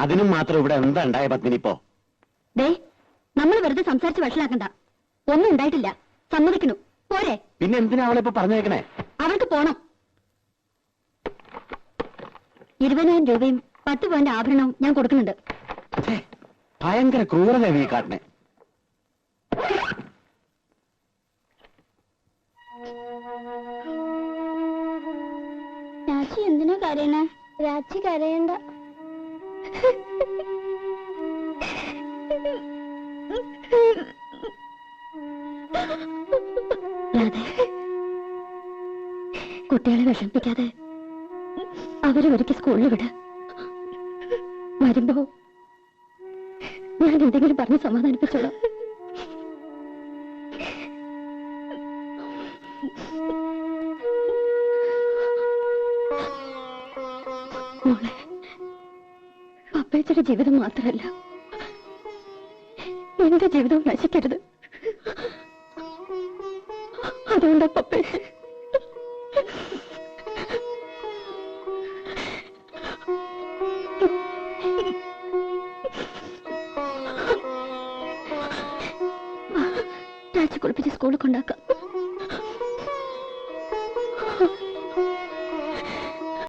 അതിനും മാത്രം ഇവിടെ എന്താ ഉണ്ടായ പത്മിനി ഇപ്പോ? ദേ, നമ്മൾ വെറുതെ സംസാരിച്ച് വഷളാക്കണ്ട. ഒന്നും ഉണ്ടായിട്ടില്ല, സമ്മതിക്കുന്നു. പോരെ? പിന്നെ എന്തിനാ അവളിപ്പോ പറഞ്ഞേക്കണേ? അവൾക്ക് പോണം. 20,000 രൂപയും 10 പവന്റെ ആഭരണവും ഞാൻ കൊടുക്കുന്നുണ്ട്. ഭയങ്കര ക്രൂരത നീ കാട്ടണേ. രാജി എന്തിനാ കരയണേ? രാജി കരയണ്ട. കുട്ടികളെ വിഷമിപ്പിക്കാതെ അവരെ ഒരിക്കൽ സ്കൂളിൽ വിട. വരുമ്പോ ഞാൻ എന്തെങ്കിലും പറഞ്ഞ് സമാധാനിപ്പിച്ചോളാം. മോളെ, പപ്പേച്ചയുടെ ജീവിതം മാത്രമല്ല, എന്റെ ജീവിതവും നശിക്കരുത്. അതുകൊണ്ടാ പപ്പേച്ച രാജി കുളിപ്പിച്ച് സ്കൂളിൽ കൊണ്ടാക്കാം.